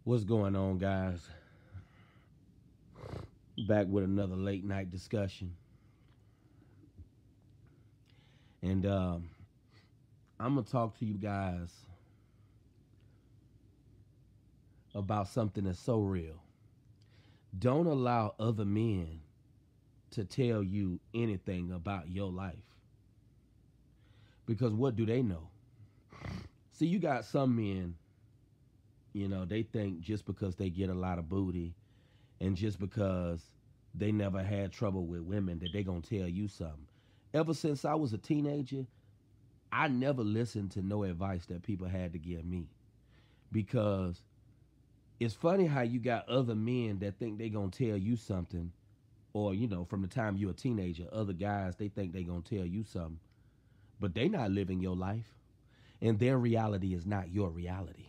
What's going on, guys? Back with another late night discussion. And I'm going to talk to you guys about something that's so real. Don't allow other men to tell you anything about your life. Because what do they know? See, you got some men, they think just because they get a lot of booty and just because they never had trouble with women that they going to tell you something. Ever since I was a teenager, I never listened to no advice that people had to give me because it's funny how you got other men that think they gonna tell you something, or from the time you're a teenager, other guys they think they gonna tell you something, but they not living your life, and their reality is not your reality.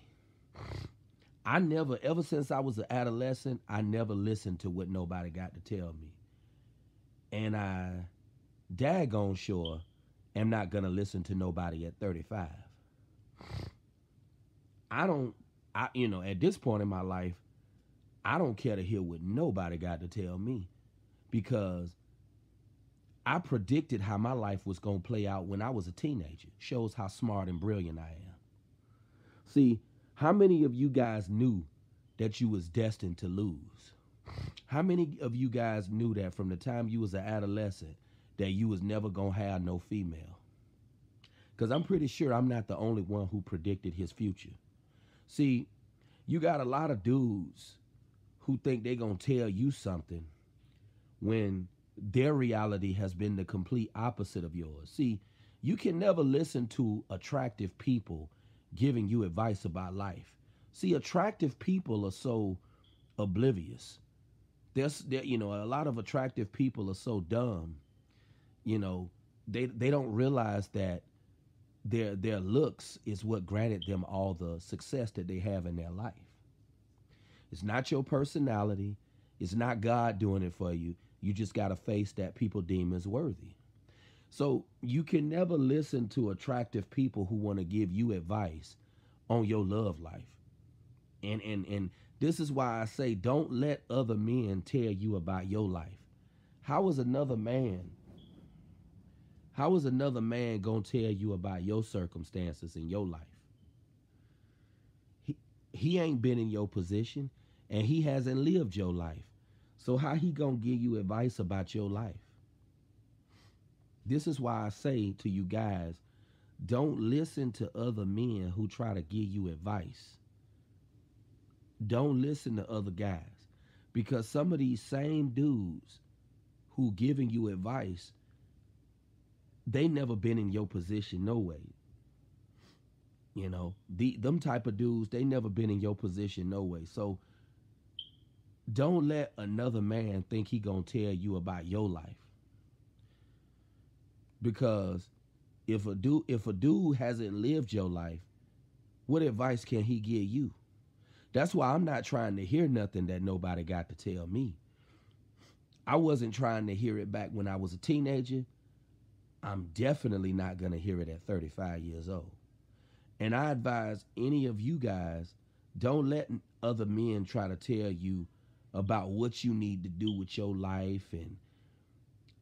I never, ever since I was an adolescent, I never listened to what nobody got to tell me, and I daggone sure am not gonna listen to nobody at 35. I don't at this point in my life, I don't care to hear what nobody got to tell me because I predicted how my life was going to play out when I was a teenager. Shows how smart and brilliant I am. See, how many of you guys knew that you was destined to lose? How many of you guys knew that from the time you was an adolescent that you was never going to have no female? Because I'm pretty sure I'm not the only one who predicted his future. See, you got a lot of dudes who think they gonna tell you something when their reality has been the complete opposite of yours. See, you can never listen to attractive people giving you advice about life. See, attractive people are so oblivious. A lot of attractive people are so dumb. You know, they don't realize that their looks is what granted them all the success that they have in their life. It's not your personality. It's not God doing it for you. You just got a face that people deem as worthy. So you can never listen to attractive people who want to give you advice on your love life. And this is why I say don't let other men tell you about your life. How is another man? How is another man gonna tell you about your circumstances in your life? He ain't been in your position and he hasn't lived your life. So how he gonna give you advice about your life? This is why I say to you guys, don't listen to other men who try to give you advice. Don't listen to other guys because some of these same dudes who giving you advice, they never been in your position no way. Them type of dudes, they never been in your position no way. So don't let another man think he gonna tell you about your life. Because if a dude hasn't lived your life, what advice can he give you? That's why I'm not trying to hear nothing that nobody got to tell me. I wasn't trying to hear it back when I was a teenager. I'm definitely not gonna hear it at 35 years old. And I advise any of you guys, don't let other men try to tell you about what you need to do with your life and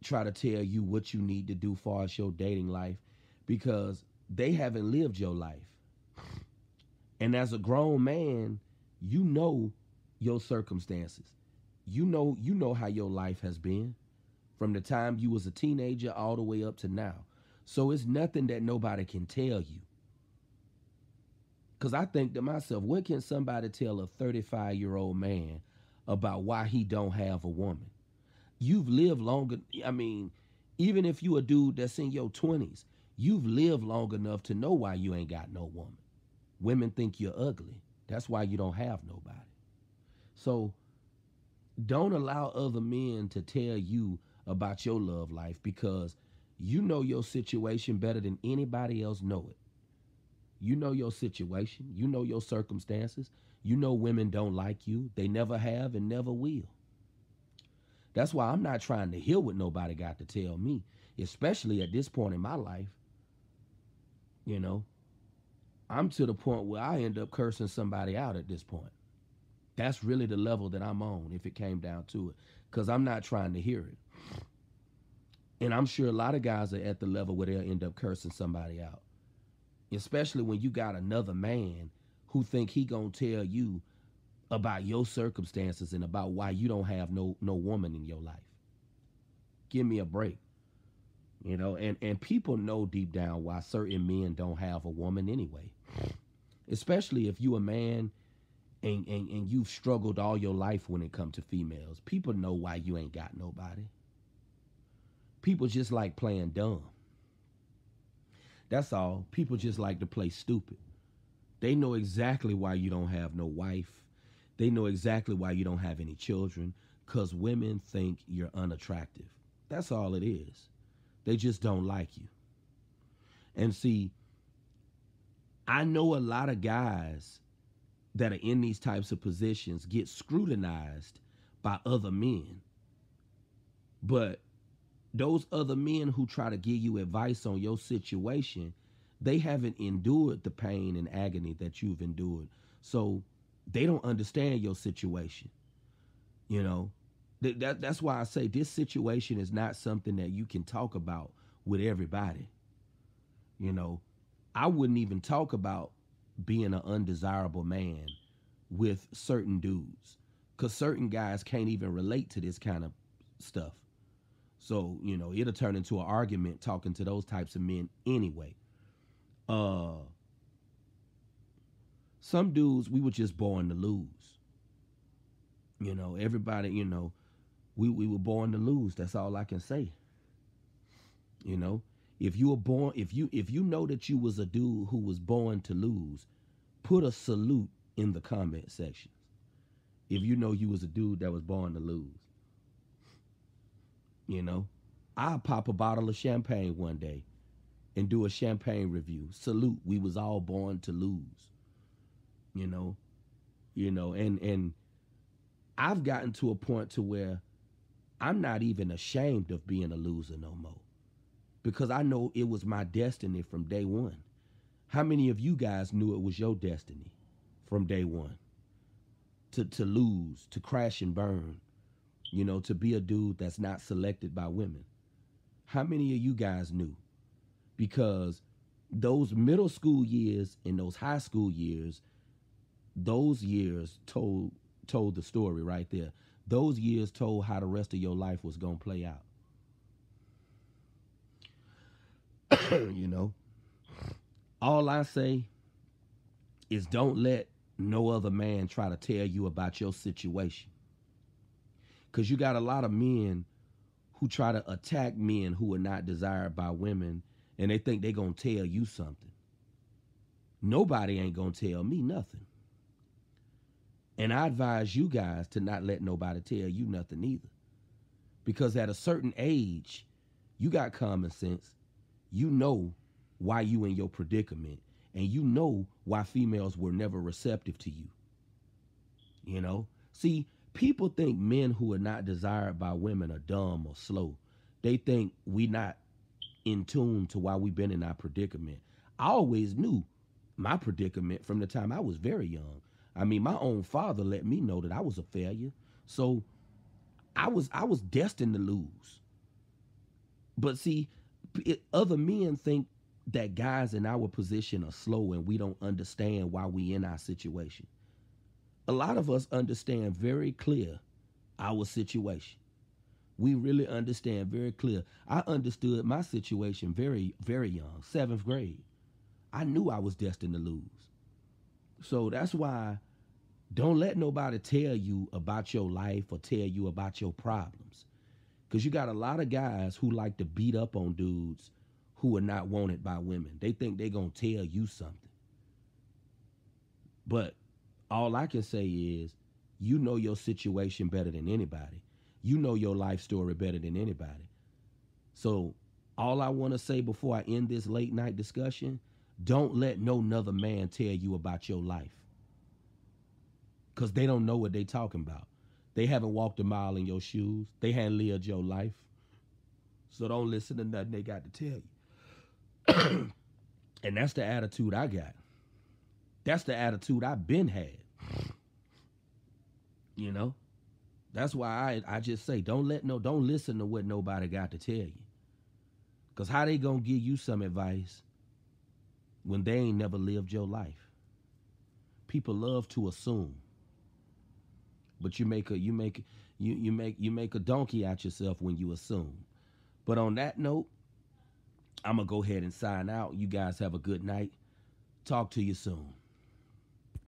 try to tell you what you need to do as far as your dating life because they haven't lived your life. And as a grown man, you know your circumstances. You know how your life has been from the time you was a teenager all the way up to now. So it's nothing that nobody can tell you. Cause I think to myself, what can somebody tell a 35-year-old man about why he don't have a woman? You've lived longer. I mean, even if you a dude that's in your 20s, you've lived long enough to know why you ain't got no woman. Women think you're ugly. That's why you don't have nobody. So don't allow other men to tell you about your love life because you know your situation better than anybody else know it. You know your situation. You know your circumstances. You know women don't like you. They never have and never will. That's why I'm not trying to hear what nobody got to tell me, especially at this point in my life. You know, I'm to the point where I end up cursing somebody out at this point. That's really the level that I'm on if it came down to it. Because I'm not trying to hear it. And I'm sure a lot of guys are at the level where they'll end up cursing somebody out. Especially when you got another man who think he gonna tell you about your circumstances and about why you don't have no woman in your life. Give me a break. You know, and people know deep down why certain men don't have a woman anyway. Especially if you a man and you've struggled all your life when it comes to females. People know why you ain't got nobody. People just like playing dumb. That's all. People just like to play stupid. They know exactly why you don't have no wife. They know exactly why you don't have any children, because women think you're unattractive. That's all it is. They just don't like you. And see, I know a lot of guys that are in these types of positions get scrutinized by other men. But those other men who try to give you advice on your situation, they haven't endured the pain and agony that you've endured. So they don't understand your situation. You know, that's why I say this situation is not something that you can talk about with everybody. You know, I wouldn't even talk about being an undesirable man with certain dudes, because certain guys can't even relate to this kind of stuff. So, you know, it'll turn into an argument talking to those types of men anyway. Some dudes, we were just born to lose. You know, everybody, you know, we were born to lose. That's all I can say. You know, if you were born, if you know that you was a dude who was born to lose, put a salute in the comment section. If you know you was a dude that was born to lose. You know, I'll pop a bottle of champagne one day and do a champagne review. Salute, we was all born to lose. You know, and I've gotten to a point to where I'm not even ashamed of being a loser no more, because I know it was my destiny from day one. How many of you guys knew it was your destiny from day one to lose, to crash and burn, you know, to be a dude that's not selected by women? How many of you guys knew? Because those middle school years and those high school years, those years told the story right there. Those years told how the rest of your life was going to play out. You know, all I say is don't let no other man try to tell you about your situation. Because you got a lot of men who try to attack men who are not desired by women, and they think they're going to tell you something. Nobody ain't going to tell me nothing. And I advise you guys to not let nobody tell you nothing either. Because at a certain age, you got common sense. You know why you in your predicament. And you know why females were never receptive to you. You know? See, people think men who are not desired by women are dumb or slow. They think we not in tune to why we've been in our predicament. I always knew my predicament from the time I was very young. I mean, my own father let me know that I was a failure. So I was destined to lose. But see, other men think that guys in our position are slow and we don't understand why we in our situation. A lot of us understand very clear our situation. We really understand very clear. I understood my situation very, very young, 7th grade. I knew I was destined to lose. So that's why don't let nobody tell you about your life or tell you about your problems. Because you got a lot of guys who like to beat up on dudes who are not wanted by women. They think they're going to tell you something. But all I can say is, you know your situation better than anybody. You know your life story better than anybody. So all I want to say before I end this late night discussion, don't let no other man tell you about your life. Because they don't know what they talking about. They haven't walked a mile in your shoes. They haven't lived your life. So don't listen to nothing they got to tell you. And that's the attitude I got. That's the attitude I've been had. You know, that's why I just say don't listen to what nobody got to tell you. Cause how they gonna give you some advice when they ain't never lived your life? People love to assume, but you make a donkey out yourself when you assume. But on that note, I'm gonna go ahead and sign out. You guys have a good night. Talk to you soon.